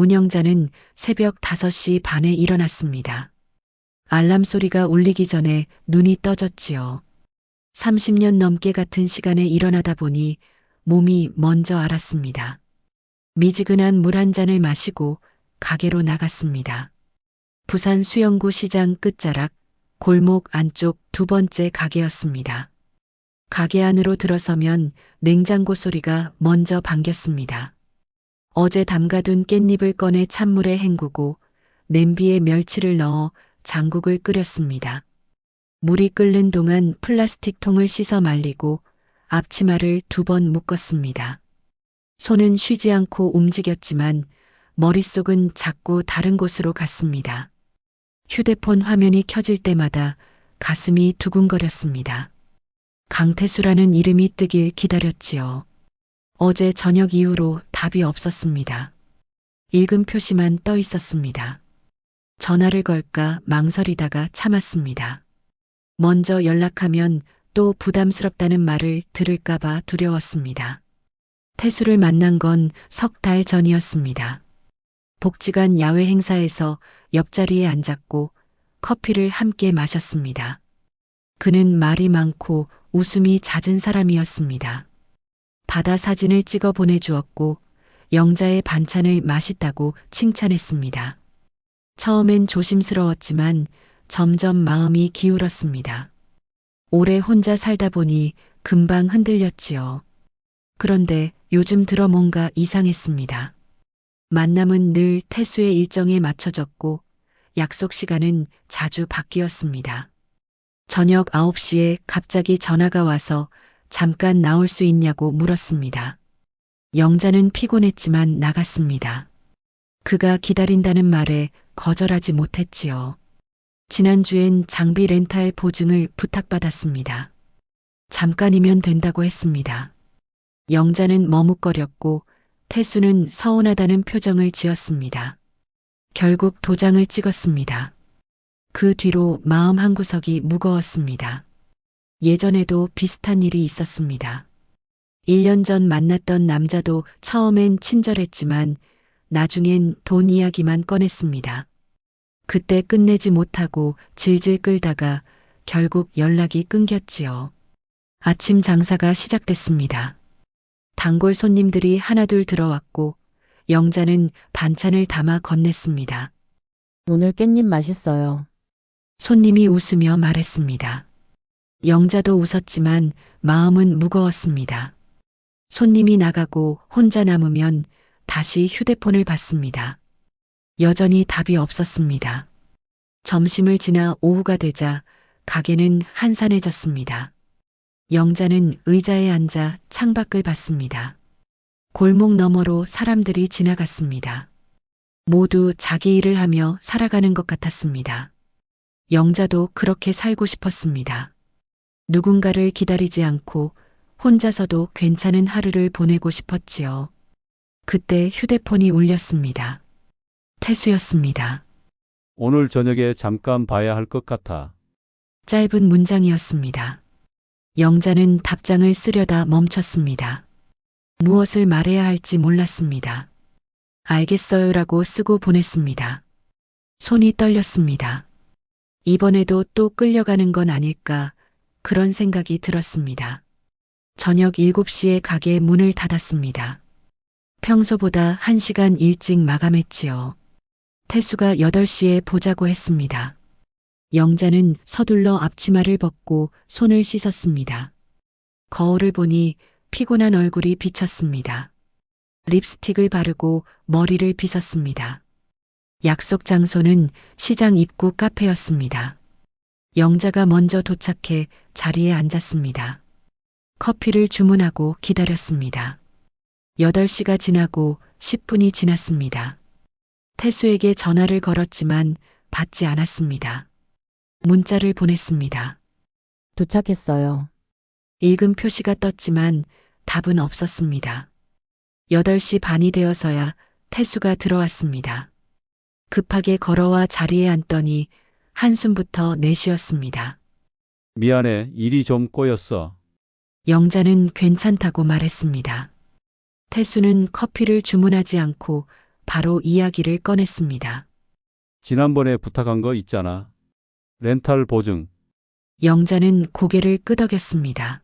문영자는 새벽 5시 반에 일어났습니다. 알람 소리가 울리기 전에 눈이 떠졌지요. 30년 넘게 같은 시간에 일어나다 보니 몸이 먼저 알았습니다. 미지근한 물 한 잔을 마시고 가게로 나갔습니다. 부산 수영구 시장 끝자락 골목 안쪽 2번째 가게였습니다. 가게 안으로 들어서면 냉장고 소리가 먼저 반겼습니다. 어제 담가둔 깻잎을 꺼내 찬물에 헹구고 냄비에 멸치를 넣어 장국을 끓였습니다. 물이 끓는 동안 플라스틱 통을 씻어 말리고 앞치마를 2번 묶었습니다. 손은 쉬지 않고 움직였지만 머릿속은 자꾸 다른 곳으로 갔습니다. 휴대폰 화면이 켜질 때마다 가슴이 두근거렸습니다. 강태수라는 이름이 뜨길 기다렸지요. 어제 저녁 이후로 답이 없었습니다. 읽음 표시만 떠 있었습니다. 전화를 걸까 망설이다가 참았습니다. 먼저 연락하면 또 부담스럽다는 말을 들을까봐 두려웠습니다. 태수를 만난 건 3달 전이었습니다. 복지관 야외 행사에서 옆자리에 앉았고 커피를 함께 마셨습니다. 그는 말이 많고 웃음이 잦은 사람이었습니다. 바다 사진을 찍어 보내주었고 영자의 반찬을 맛있다고 칭찬했습니다. 처음엔 조심스러웠지만 점점 마음이 기울었습니다. 오래 혼자 살다 보니 금방 흔들렸지요. 그런데 요즘 들어 뭔가 이상했습니다. 만남은 늘 태수의 일정에 맞춰졌고 약속 시간은 자주 바뀌었습니다. 저녁 9시에 갑자기 전화가 와서 잠깐 나올 수 있냐고 물었습니다. 영자는 피곤했지만 나갔습니다. 그가 기다린다는 말에 거절하지 못했지요. 지난주엔 장비 렌탈 보증을 부탁받았습니다. 잠깐이면 된다고 했습니다. 영자는 머뭇거렸고 태수는 서운하다는 표정을 지었습니다. 결국 도장을 찍었습니다. 그 뒤로 마음 한구석이 무거웠습니다. 예전에도 비슷한 일이 있었습니다. 1년 전 만났던 남자도 처음엔 친절했지만 나중엔 돈 이야기만 꺼냈습니다. 그때 끝내지 못하고 질질 끌다가 결국 연락이 끊겼지요. 아침 장사가 시작됐습니다. 단골 손님들이 하나둘 들어왔고 영자는 반찬을 담아 건넸습니다. 오늘 깻잎 맛있어요. 손님이 웃으며 말했습니다. 영자도 웃었지만 마음은 무거웠습니다. 손님이 나가고 혼자 남으면 다시 휴대폰을 봤습니다. 여전히 답이 없었습니다. 점심을 지나 오후가 되자 가게는 한산해졌습니다. 영자는 의자에 앉아 창밖을 봤습니다. 골목 너머로 사람들이 지나갔습니다. 모두 자기 일을 하며 살아가는 것 같았습니다. 영자도 그렇게 살고 싶었습니다. 누군가를 기다리지 않고 혼자서도 괜찮은 하루를 보내고 싶었지요. 그때 휴대폰이 울렸습니다. 태수였습니다. 오늘 저녁에 잠깐 봐야 할 것 같아. 짧은 문장이었습니다. 영자는 답장을 쓰려다 멈췄습니다. 무엇을 말해야 할지 몰랐습니다. 알겠어요라고 쓰고 보냈습니다. 손이 떨렸습니다. 이번에도 또 끌려가는 건 아닐까 그런 생각이 들었습니다. 저녁 7시에 가게 문을 닫았습니다. 평소보다 1시간 일찍 마감했지요. 태수가 8시에 보자고 했습니다. 영자는 서둘러 앞치마를 벗고 손을 씻었습니다. 거울을 보니 피곤한 얼굴이 비쳤습니다. 립스틱을 바르고 머리를 빗었습니다. 약속 장소는 시장 입구 카페였습니다. 영자가 먼저 도착해 자리에 앉았습니다. 커피를 주문하고 기다렸습니다. 8시가 지나고 10분이 지났습니다. 태수에게 전화를 걸었지만 받지 않았습니다. 문자를 보냈습니다. 도착했어요. 읽음 표시가 떴지만 답은 없었습니다. 8시 반이 되어서야 태수가 들어왔습니다. 급하게 걸어와 자리에 앉더니 한숨부터 내쉬었습니다. 미안해, 일이 좀 꼬였어. 영자는 괜찮다고 말했습니다. 태수는 커피를 주문하지 않고 바로 이야기를 꺼냈습니다. 지난번에 부탁한 거 있잖아. 렌탈 보증. 영자는 고개를 끄덕였습니다.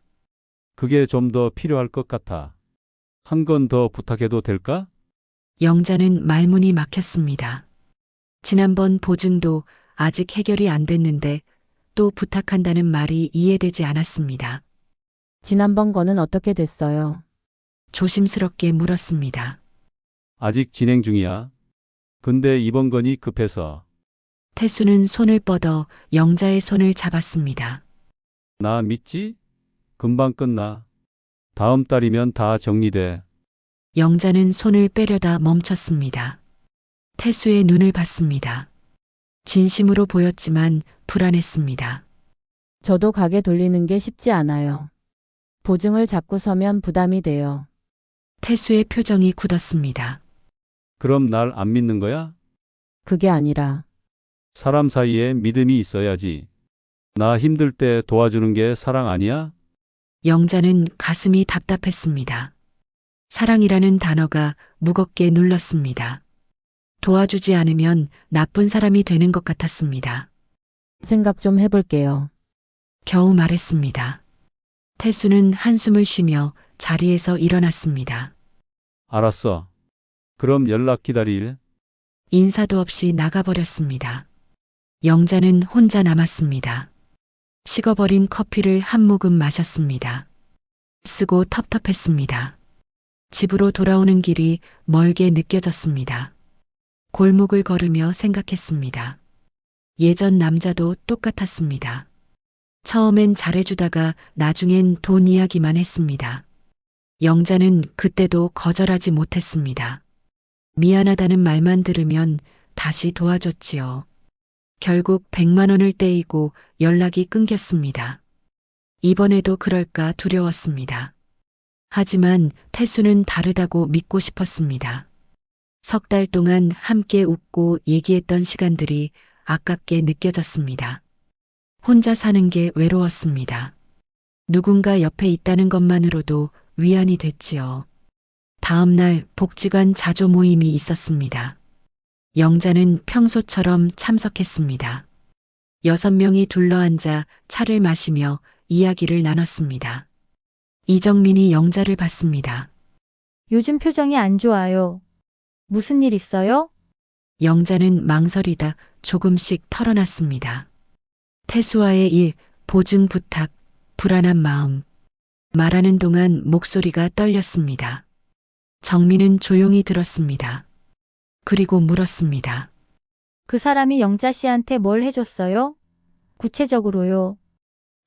그게 좀 더 필요할 것 같아. 한 건 더 부탁해도 될까? 영자는 말문이 막혔습니다. 지난번 보증도 아직 해결이 안 됐는데 또 부탁한다는 말이 이해되지 않았습니다. 지난번 거는 어떻게 됐어요? 조심스럽게 물었습니다. 아직 진행 중이야. 근데 이번 건이 급해서. 태수는 손을 뻗어 영자의 손을 잡았습니다. 나 믿지? 금방 끝나. 다음 달이면 다 정리돼. 영자는 손을 빼려다 멈췄습니다. 태수의 눈을 봤습니다. 진심으로 보였지만 불안했습니다. 저도 가게 돌리는 게 쉽지 않아요. 보증을 잡고 서면 부담이 돼요. 태수의 표정이 굳었습니다. 그럼 날 안 믿는 거야? 그게 아니라 사람 사이에 믿음이 있어야지. 나 힘들 때 도와주는 게 사랑 아니야? 영자는 가슴이 답답했습니다. 사랑이라는 단어가 무겁게 눌렀습니다. 도와주지 않으면 나쁜 사람이 되는 것 같았습니다. 생각 좀 해볼게요. 겨우 말했습니다. 태수는 한숨을 쉬며 자리에서 일어났습니다. 알았어. 그럼 연락 기다릴. 인사도 없이 나가버렸습니다. 영자는 혼자 남았습니다. 식어버린 커피를 한 모금 마셨습니다. 쓰고 텁텁했습니다. 집으로 돌아오는 길이 멀게 느껴졌습니다. 골목을 걸으며 생각했습니다. 예전 남자도 똑같았습니다. 처음엔 잘해주다가 나중엔 돈 이야기만 했습니다. 영자는 그때도 거절하지 못했습니다. 미안하다는 말만 들으면 다시 도와줬지요. 결국 100만 원을 떼이고 연락이 끊겼습니다. 이번에도 그럴까 두려웠습니다. 하지만 태수는 다르다고 믿고 싶었습니다. 석 달 동안 함께 웃고 얘기했던 시간들이 아깝게 느껴졌습니다. 혼자 사는 게 외로웠습니다. 누군가 옆에 있다는 것만으로도 위안이 됐지요. 다음 날 복지관 자조 모임이 있었습니다. 영자는 평소처럼 참석했습니다. 6명이 둘러앉아 차를 마시며 이야기를 나눴습니다. 이정민이 영자를 봤습니다. 요즘 표정이 안 좋아요. 무슨 일 있어요? 영자는 망설이다 조금씩 털어놨습니다. 태수와의 일, 보증 부탁, 불안한 마음. 말하는 동안 목소리가 떨렸습니다. 정민은 조용히 들었습니다. 그리고 물었습니다. 그 사람이 영자 씨한테 뭘 해줬어요? 구체적으로요.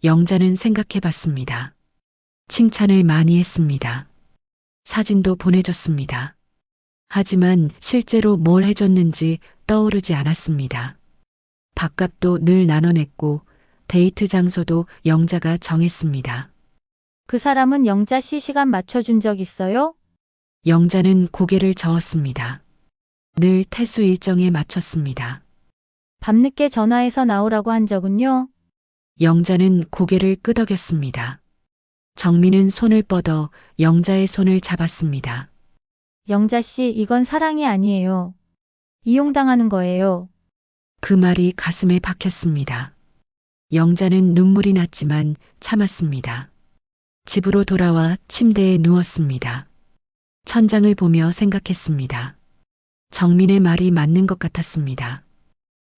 영자는 생각해 봤습니다. 칭찬을 많이 했습니다. 사진도 보내줬습니다. 하지만 실제로 뭘 해줬는지 떠오르지 않았습니다. 밥값도 늘 나눠냈고 데이트 장소도 영자가 정했습니다. 그 사람은 영자 씨 시간 맞춰준 적 있어요? 영자는 고개를 저었습니다. 늘 태수 일정에 맞췄습니다. 밤늦게 전화해서 나오라고 한 적은요? 영자는 고개를 끄덕였습니다. 정민은 손을 뻗어 영자의 손을 잡았습니다. 영자 씨, 이건 사랑이 아니에요. 이용당하는 거예요. 그 말이 가슴에 박혔습니다. 영자는 눈물이 났지만 참았습니다. 집으로 돌아와 침대에 누웠습니다. 천장을 보며 생각했습니다. 정민의 말이 맞는 것 같았습니다.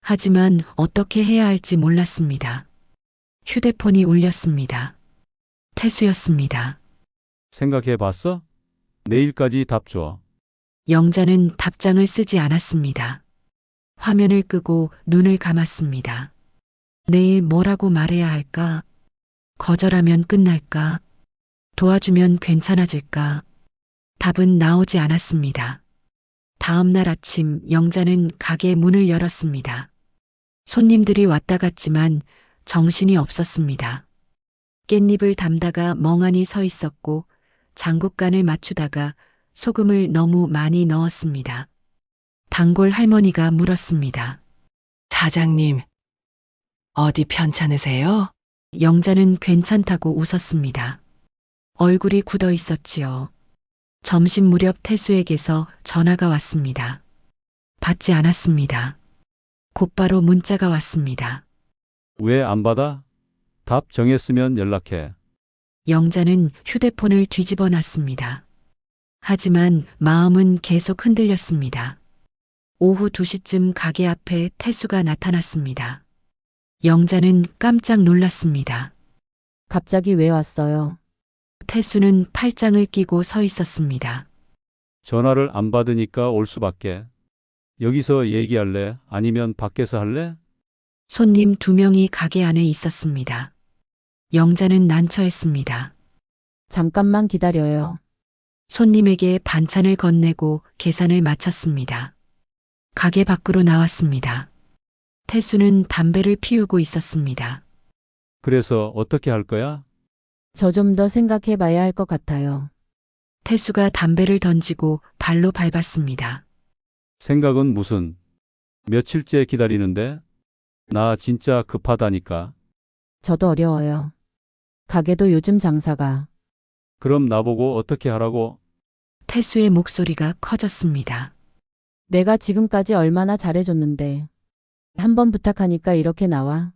하지만 어떻게 해야 할지 몰랐습니다. 휴대폰이 울렸습니다. 태수였습니다. 생각해 봤어? 내일까지 답 줘. 영자는 답장을 쓰지 않았습니다. 화면을 끄고 눈을 감았습니다. 내일 뭐라고 말해야 할까? 거절하면 끝날까? 도와주면 괜찮아질까? 답은 나오지 않았습니다. 다음 날 아침 영자는 가게 문을 열었습니다. 손님들이 왔다 갔지만 정신이 없었습니다. 깻잎을 담다가 멍하니 서 있었고 장국간을 맞추다가 소금을 너무 많이 넣었습니다. 단골 할머니가 물었습니다. 사장님, 어디 편찮으세요? 영자는 괜찮다고 웃었습니다. 얼굴이 굳어 있었지요. 점심 무렵 태수에게서 전화가 왔습니다. 받지 않았습니다. 곧바로 문자가 왔습니다. 왜 안 받아? 답 정했으면 연락해. 영자는 휴대폰을 뒤집어 놨습니다. 하지만 마음은 계속 흔들렸습니다. 오후 2시쯤 가게 앞에 태수가 나타났습니다. 영자는 깜짝 놀랐습니다. 갑자기 왜 왔어요? 태수는 팔짱을 끼고 서 있었습니다. 전화를 안 받으니까 올 수밖에. 여기서 얘기할래? 아니면 밖에서 할래? 손님 2명이 가게 안에 있었습니다. 영자는 난처했습니다. 잠깐만 기다려요. 손님에게 반찬을 건네고 계산을 마쳤습니다. 가게 밖으로 나왔습니다. 태수는 담배를 피우고 있었습니다. 그래서 어떻게 할 거야? 저 좀 더 생각해 봐야 할 것 같아요. 태수가 담배를 던지고 발로 밟았습니다. 생각은 무슨? 며칠째 기다리는데? 나 진짜 급하다니까. 저도 어려워요. 가게도 요즘 장사가. 그럼 나보고 어떻게 하라고? 태수의 목소리가 커졌습니다. 내가 지금까지 얼마나 잘해줬는데. 한번 부탁하니까 이렇게 나와.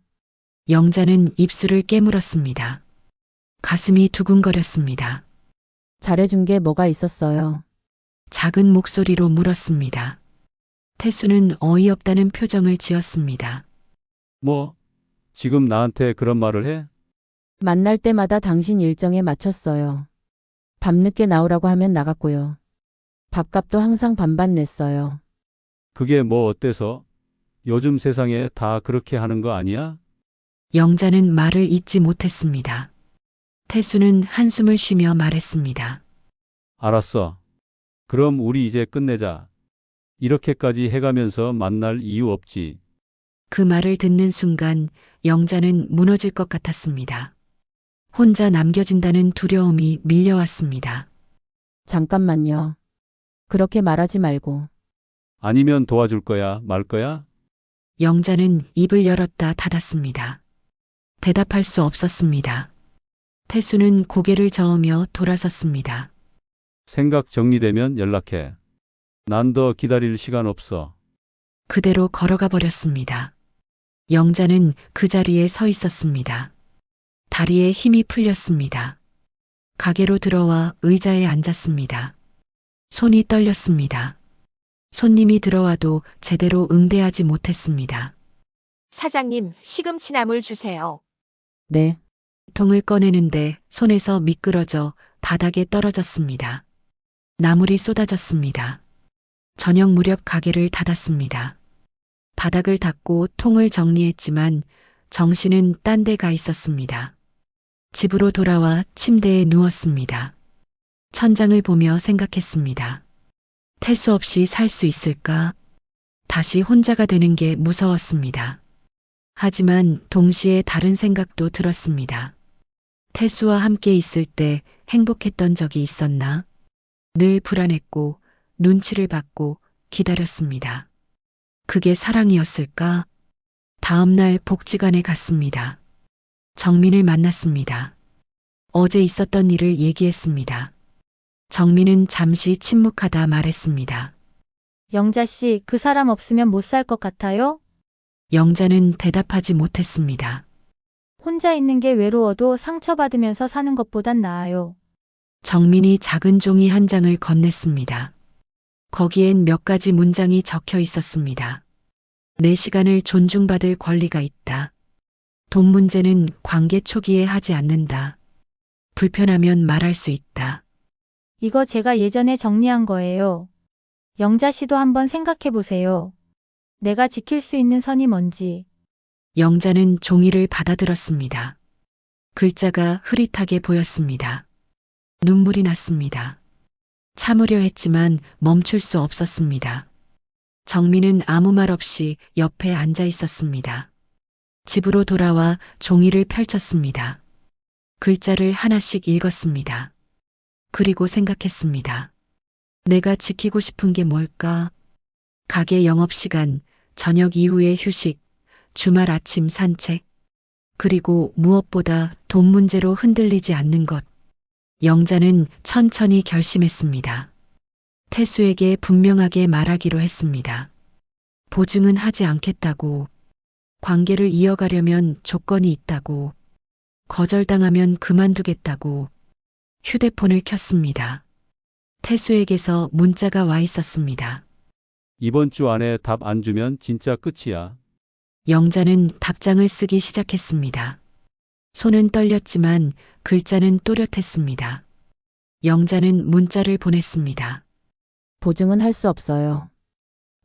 영자는 입술을 깨물었습니다. 가슴이 두근거렸습니다. 잘해준 게 뭐가 있었어요. 작은 목소리로 물었습니다. 태수는 어이없다는 표정을 지었습니다. 뭐? 지금 나한테 그런 말을 해? 만날 때마다 당신 일정에 맞췄어요. 밤늦게 나오라고 하면 나갔고요. 밥값도 항상 반반 냈어요. 그게 뭐 어때서? 요즘 세상에 다 그렇게 하는 거 아니야? 영자는 말을 잇지 못했습니다. 태수는 한숨을 쉬며 말했습니다. 알았어. 그럼 우리 이제 끝내자. 이렇게까지 해가면서 만날 이유 없지. 그 말을 듣는 순간 영자는 무너질 것 같았습니다. 혼자 남겨진다는 두려움이 밀려왔습니다. 잠깐만요. 그렇게 말하지 말고. 아니면 도와줄 거야, 말 거야? 영자는 입을 열었다 닫았습니다. 대답할 수 없었습니다. 태수는 고개를 저으며 돌아섰습니다. 생각 정리되면 연락해. 난 더 기다릴 시간 없어. 그대로 걸어가 버렸습니다. 영자는 그 자리에 서 있었습니다. 다리에 힘이 풀렸습니다. 가게로 들어와 의자에 앉았습니다. 손이 떨렸습니다. 손님이 들어와도 제대로 응대하지 못했습니다. 사장님, 시금치나물 주세요. 네. 통을 꺼내는데 손에서 미끄러져 바닥에 떨어졌습니다. 나물이 쏟아졌습니다. 저녁 무렵 가게를 닫았습니다. 바닥을 닦고 통을 정리했지만 정신은 딴 데 가 있었습니다. 집으로 돌아와 침대에 누웠습니다. 천장을 보며 생각했습니다. 태수 없이 살 수 있을까? 다시 혼자가 되는 게 무서웠습니다. 하지만 동시에 다른 생각도 들었습니다. 태수와 함께 있을 때 행복했던 적이 있었나? 늘 불안했고 눈치를 받고 기다렸습니다. 그게 사랑이었을까? 다음 날 복지관에 갔습니다. 정민을 만났습니다. 어제 있었던 일을 얘기했습니다. 정민은 잠시 침묵하다 말했습니다. 영자 씨, 그 사람 없으면 못 살 것 같아요? 영자는 대답하지 못했습니다. 혼자 있는 게 외로워도 상처받으면서 사는 것보단 나아요. 정민이 작은 종이 한 장을 건넸습니다. 거기엔 몇 가지 문장이 적혀 있었습니다. 내 시간을 존중받을 권리가 있다. 돈 문제는 관계 초기에 하지 않는다. 불편하면 말할 수 있다. 이거 제가 예전에 정리한 거예요. 영자 씨도 한번 생각해 보세요. 내가 지킬 수 있는 선이 뭔지. 영자는 종이를 받아들었습니다. 글자가 흐릿하게 보였습니다. 눈물이 났습니다. 참으려 했지만 멈출 수 없었습니다. 정민은 아무 말 없이 옆에 앉아 있었습니다. 집으로 돌아와 종이를 펼쳤습니다. 글자를 하나씩 읽었습니다. 그리고 생각했습니다. 내가 지키고 싶은 게 뭘까? 가게 영업시간, 저녁 이후의 휴식, 주말 아침 산책, 그리고 무엇보다 돈 문제로 흔들리지 않는 것. 영자는 천천히 결심했습니다. 태수에게 분명하게 말하기로 했습니다. 보증은 하지 않겠다고, 관계를 이어가려면 조건이 있다고, 거절당하면 그만두겠다고 휴대폰을 켰습니다. 태수에게서 문자가 와 있었습니다. 이번 주 안에 답 안 주면 진짜 끝이야. 영자는 답장을 쓰기 시작했습니다. 손은 떨렸지만 글자는 또렷했습니다. 영자는 문자를 보냈습니다. 보증은 할 수 없어요.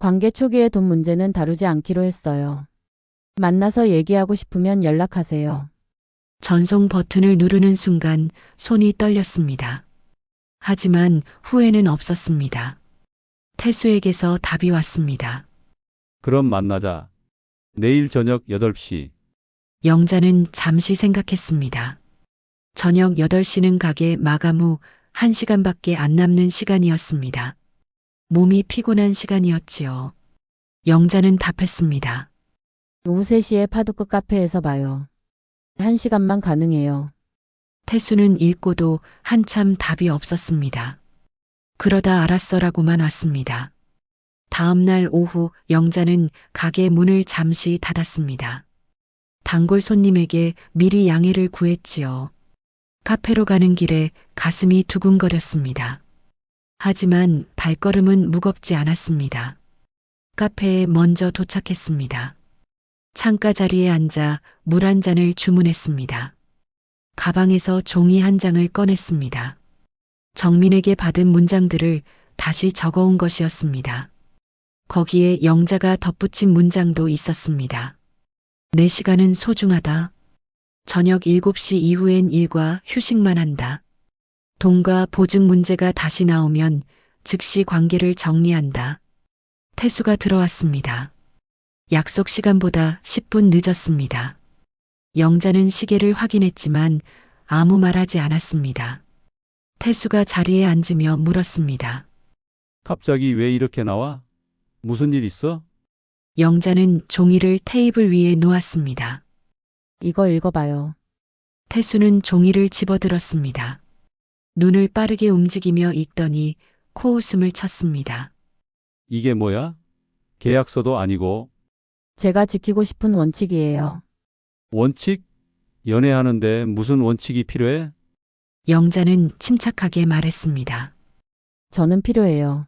관계 초기의 돈 문제는 다루지 않기로 했어요. 만나서 얘기하고 싶으면 연락하세요. 전송 버튼을 누르는 순간 손이 떨렸습니다. 하지만 후회는 없었습니다. 태수에게서 답이 왔습니다. 그럼 만나자. 내일 저녁 8시. 영자는 잠시 생각했습니다. 저녁 8시는 가게 마감 후 1시간밖에 안 남는 시간이었습니다. 몸이 피곤한 시간이었지요. 영자는 답했습니다. 오후 3시에 파도끝 카페에서 봐요. 1시간만 가능해요. 태수는 읽고도 한참 답이 없었습니다. 그러다 알았어라고만 왔습니다. 다음 날 오후 영자는 가게 문을 잠시 닫았습니다. 단골 손님에게 미리 양해를 구했지요. 카페로 가는 길에 가슴이 두근거렸습니다. 하지만 발걸음은 무겁지 않았습니다. 카페에 먼저 도착했습니다. 창가 자리에 앉아 물 한 잔을 주문했습니다. 가방에서 종이 한 장을 꺼냈습니다. 정민에게 받은 문장들을 다시 적어온 것이었습니다. 거기에 영자가 덧붙인 문장도 있었습니다. 내 시간은 소중하다. 저녁 7시 이후엔 일과 휴식만 한다. 돈과 보증 문제가 다시 나오면 즉시 관계를 정리한다. 태수가 들어왔습니다. 약속 시간보다 10분 늦었습니다. 영자는 시계를 확인했지만 아무 말하지 않았습니다. 태수가 자리에 앉으며 물었습니다. 갑자기 왜 이렇게 나와? 무슨 일 있어? 영자는 종이를 테이블 위에 놓았습니다. 이거 읽어봐요. 태수는 종이를 집어들었습니다. 눈을 빠르게 움직이며 읽더니 코웃음을 쳤습니다. 이게 뭐야? 계약서도 아니고. 제가 지키고 싶은 원칙이에요. 원칙? 연애하는데 무슨 원칙이 필요해? 영자는 침착하게 말했습니다. 저는 필요해요.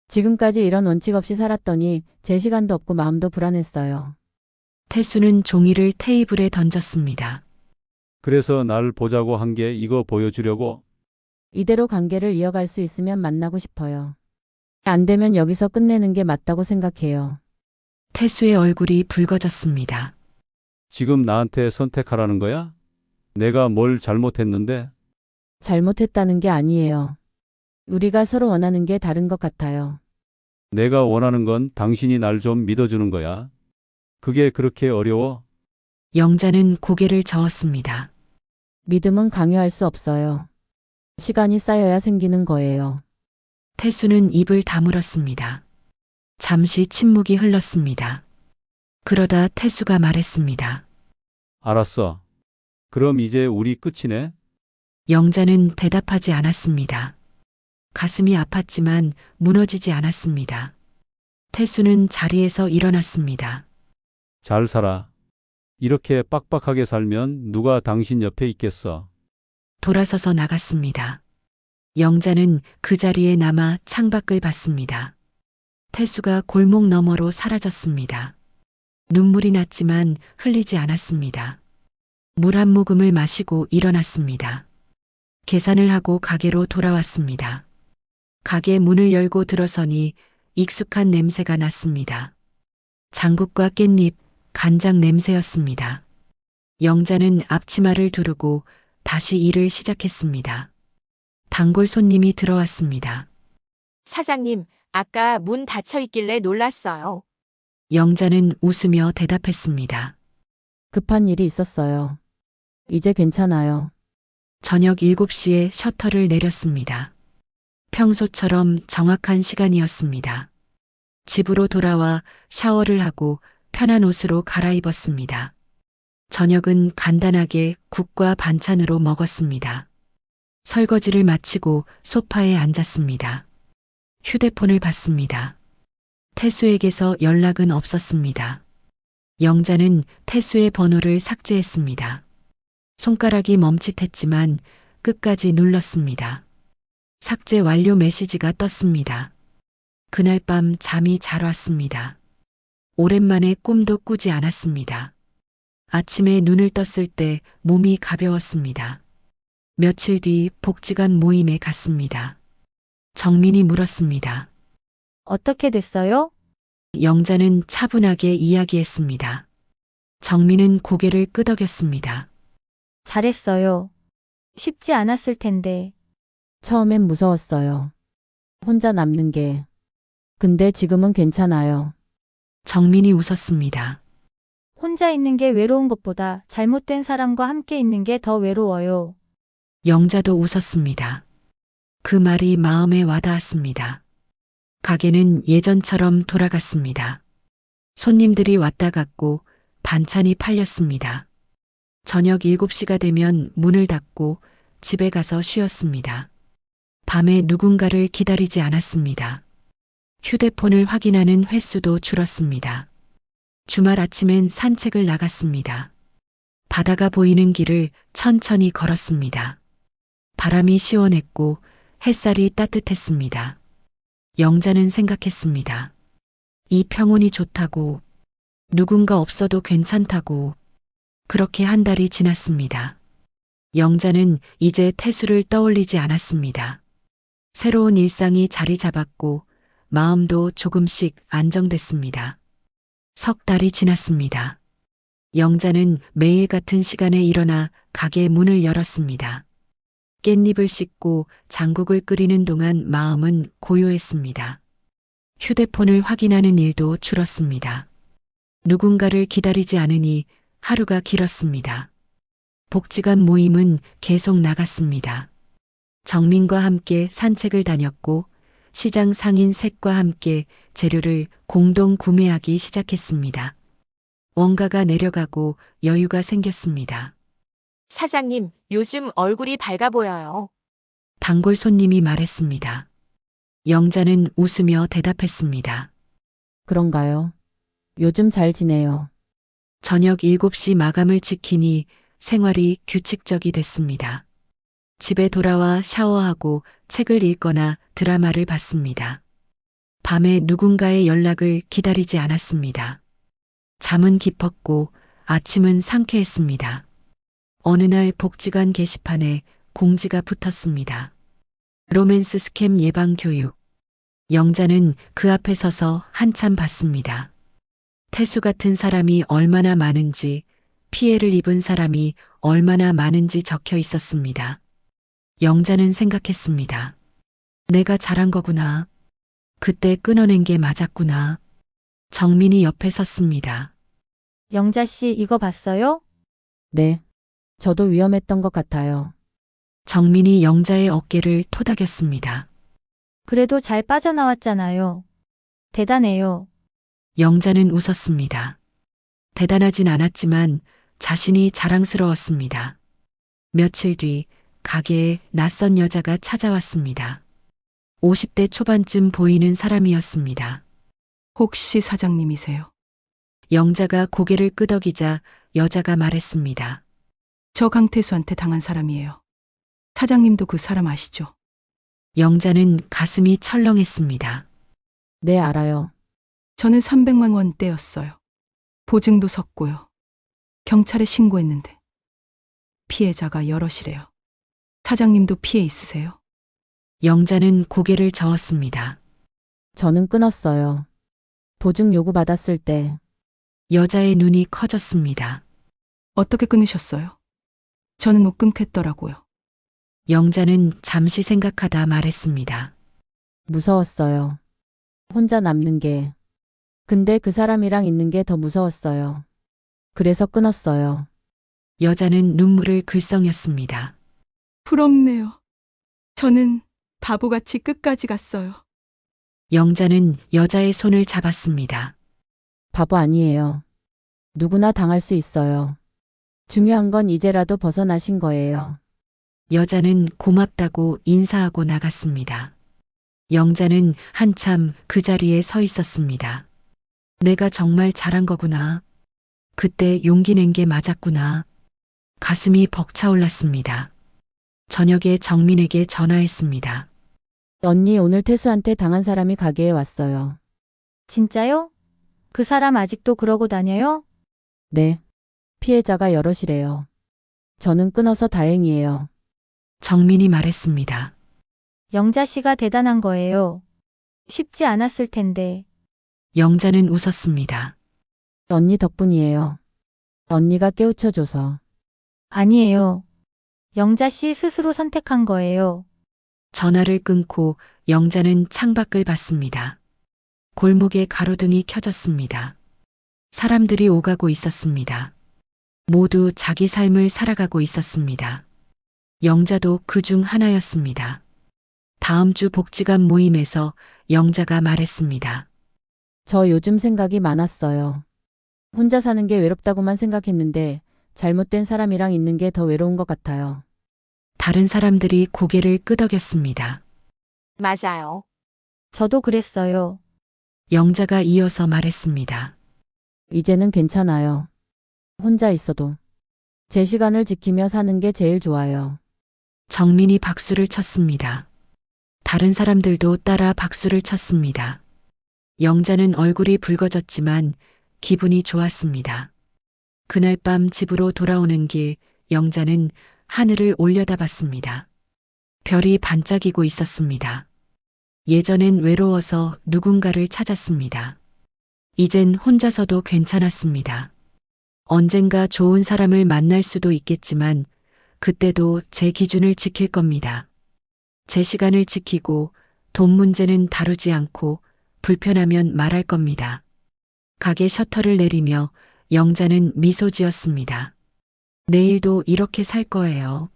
지금까지 이런 원칙 없이 살았더니 제 시간도 없고 마음도 불안했어요. 태수는 종이를 테이블에 던졌습니다. 그래서 날 보자고 한 게 이거 보여주려고. 이대로 관계를 이어갈 수 있으면 만나고 싶어요. 안 되면 여기서 끝내는 게 맞다고 생각해요. 태수의 얼굴이 붉어졌습니다. 지금 나한테 선택하라는 거야? 내가 뭘 잘못했는데? 잘못했다는 게 아니에요. 우리가 서로 원하는 게 다른 것 같아요. 내가 원하는 건 당신이 날 좀 믿어주는 거야. 그게 그렇게 어려워? 영자는 고개를 저었습니다. 믿음은 강요할 수 없어요. 시간이 쌓여야 생기는 거예요. 태수는 입을 다물었습니다. 잠시 침묵이 흘렀습니다. 그러다 태수가 말했습니다. 알았어. 그럼 이제 우리 끝이네? 영자는 대답하지 않았습니다. 가슴이 아팠지만 무너지지 않았습니다. 태수는 자리에서 일어났습니다. 잘 살아. 이렇게 빡빡하게 살면 누가 당신 옆에 있겠어. 돌아서서 나갔습니다. 영자는 그 자리에 남아 창밖을 봤습니다. 태수가 골목 너머로 사라졌습니다. 눈물이 났지만 흘리지 않았습니다. 물 한 모금을 마시고 일어났습니다. 계산을 하고 가게로 돌아왔습니다. 가게 문을 열고 들어서니 익숙한 냄새가 났습니다. 장국과 깻잎, 간장 냄새였습니다. 영자는 앞치마를 두르고 다시 일을 시작했습니다. 단골 손님이 들어왔습니다. 사장님, 아까 문 닫혀 있길래 놀랐어요. 영자는 웃으며 대답했습니다. 급한 일이 있었어요. 이제 괜찮아요. 저녁 7시에 셔터를 내렸습니다. 평소처럼 정확한 시간이었습니다. 집으로 돌아와 샤워를 하고 편한 옷으로 갈아입었습니다. 저녁은 간단하게 국과 반찬으로 먹었습니다. 설거지를 마치고 소파에 앉았습니다. 휴대폰을 봤습니다. 태수에게서 연락은 없었습니다. 영자는 태수의 번호를 삭제했습니다. 손가락이 멈칫했지만 끝까지 눌렀습니다. 삭제 완료 메시지가 떴습니다. 그날 밤 잠이 잘 왔습니다. 오랜만에 꿈도 꾸지 않았습니다. 아침에 눈을 떴을 때 몸이 가벼웠습니다. 며칠 뒤 복지관 모임에 갔습니다. 정민이 물었습니다. 어떻게 됐어요? 영자는 차분하게 이야기했습니다. 정민은 고개를 끄덕였습니다. 잘했어요. 쉽지 않았을 텐데. 처음엔 무서웠어요. 혼자 남는 게. 근데 지금은 괜찮아요. 정민이 웃었습니다. 혼자 있는 게 외로운 것보다 잘못된 사람과 함께 있는 게 더 외로워요. 영자도 웃었습니다. 그 말이 마음에 와닿았습니다. 가게는 예전처럼 돌아갔습니다. 손님들이 왔다 갔고 반찬이 팔렸습니다. 저녁 7시가 되면 문을 닫고 집에 가서 쉬었습니다. 밤에 누군가를 기다리지 않았습니다. 휴대폰을 확인하는 횟수도 줄었습니다. 주말 아침엔 산책을 나갔습니다. 바다가 보이는 길을 천천히 걸었습니다. 바람이 시원했고 햇살이 따뜻했습니다. 영자는 생각했습니다. 이 평온이 좋다고, 누군가 없어도 괜찮다고. 그렇게 한 달이 지났습니다. 영자는 이제 태수를 떠올리지 않았습니다. 새로운 일상이 자리 잡았고 마음도 조금씩 안정됐습니다. 석 달이 지났습니다. 영자는 매일 같은 시간에 일어나 가게 문을 열었습니다. 깻잎을 씻고 장국을 끓이는 동안 마음은 고요했습니다. 휴대폰을 확인하는 일도 줄었습니다. 누군가를 기다리지 않으니 하루가 길었습니다. 복지관 모임은 계속 나갔습니다. 정민과 함께 산책을 다녔고 시장 상인 셋과 함께 재료를 공동 구매하기 시작했습니다. 원가가 내려가고 여유가 생겼습니다. 사장님, 요즘 얼굴이 밝아 보여요. 단골 손님이 말했습니다. 영자는 웃으며 대답했습니다. 그런가요? 요즘 잘 지내요. 저녁 7시 마감을 지키니 생활이 규칙적이 됐습니다. 집에 돌아와 샤워하고 책을 읽거나 드라마를 봤습니다. 밤에 누군가의 연락을 기다리지 않았습니다. 잠은 깊었고 아침은 상쾌했습니다. 어느 날 복지관 게시판에 공지가 붙었습니다. 로맨스 스캠 예방 교육. 영자는 그 앞에 서서 한참 봤습니다. 태수 같은 사람이 얼마나 많은지, 피해를 입은 사람이 얼마나 많은지 적혀 있었습니다. 영자는 생각했습니다. 내가 잘한 거구나. 그때 끊어낸 게 맞았구나. 정민이 옆에 섰습니다. 영자 씨 이거 봤어요? 네. 저도 위험했던 것 같아요. 정민이 영자의 어깨를 토닥였습니다. 그래도 잘 빠져나왔잖아요. 대단해요. 영자는 웃었습니다. 대단하진 않았지만 자신이 자랑스러웠습니다. 며칠 뒤 가게에 낯선 여자가 찾아왔습니다. 50대 초반쯤 보이는 사람이었습니다. 혹시 사장님이세요? 영자가 고개를 끄덕이자 여자가 말했습니다. 저 강태수한테 당한 사람이에요. 사장님도 그 사람 아시죠? 영자는 가슴이 철렁했습니다. 네, 알아요. 저는 300만 원 떼었어요. 보증도 섰고요. 경찰에 신고했는데 피해자가 여럿이래요. 사장님도 피해 있으세요? 영자는 고개를 저었습니다. 저는 끊었어요. 보증 요구 받았을 때 여자의 눈이 커졌습니다. 어떻게 끊으셨어요? 저는 못 끊겠더라고요. 영자는 잠시 생각하다 말했습니다. 무서웠어요. 혼자 남는 게. 근데 그 사람이랑 있는 게 더 무서웠어요. 그래서 끊었어요. 여자는 눈물을 글썽였습니다. 부럽네요. 저는 바보같이 끝까지 갔어요. 영자는 여자의 손을 잡았습니다. 바보 아니에요. 누구나 당할 수 있어요. 중요한 건 이제라도 벗어나신 거예요. 여자는 고맙다고 인사하고 나갔습니다. 영자는 한참 그 자리에 서 있었습니다. 내가 정말 잘한 거구나. 그때 용기 낸 게 맞았구나. 가슴이 벅차올랐습니다. 저녁에 정민에게 전화했습니다. 언니, 오늘 태수한테 당한 사람이 가게에 왔어요. 진짜요? 그 사람 아직도 그러고 다녀요? 네. 피해자가 여럿이래요. 저는 끊어서 다행이에요. 정민이 말했습니다. 영자 씨가 대단한 거예요. 쉽지 않았을 텐데. 영자는 웃었습니다. 언니 덕분이에요. 언니가 깨우쳐줘서. 아니에요. 영자 씨 스스로 선택한 거예요. 전화를 끊고 영자는 창밖을 봤습니다. 골목에 가로등이 켜졌습니다. 사람들이 오가고 있었습니다. 모두 자기 삶을 살아가고 있었습니다. 영자도 그 중 하나였습니다. 다음 주 복지관 모임에서 영자가 말했습니다. 저 요즘 생각이 많았어요. 혼자 사는 게 외롭다고만 생각했는데 잘못된 사람이랑 있는 게 더 외로운 것 같아요. 다른 사람들이 고개를 끄덕였습니다. 맞아요. 저도 그랬어요. 영자가 이어서 말했습니다. 이제는 괜찮아요. 혼자 있어도. 제 시간을 지키며 사는 게 제일 좋아요. 정민이 박수를 쳤습니다. 다른 사람들도 따라 박수를 쳤습니다. 영자는 얼굴이 붉어졌지만 기분이 좋았습니다. 그날 밤 집으로 돌아오는 길 영자는 하늘을 올려다봤습니다. 별이 반짝이고 있었습니다. 예전엔 외로워서 누군가를 찾았습니다. 이젠 혼자서도 괜찮았습니다. 언젠가 좋은 사람을 만날 수도 있겠지만 그때도 제 기준을 지킬 겁니다. 제 시간을 지키고 돈 문제는 다루지 않고 불편하면 말할 겁니다. 가게 셔터를 내리며 영자는 미소 지었습니다. 내일도 이렇게 살 거예요.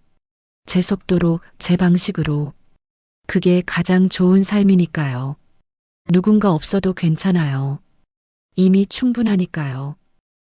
제 속도로, 제 방식으로. 그게 가장 좋은 삶이니까요. 누군가 없어도 괜찮아요. 이미 충분하니까요.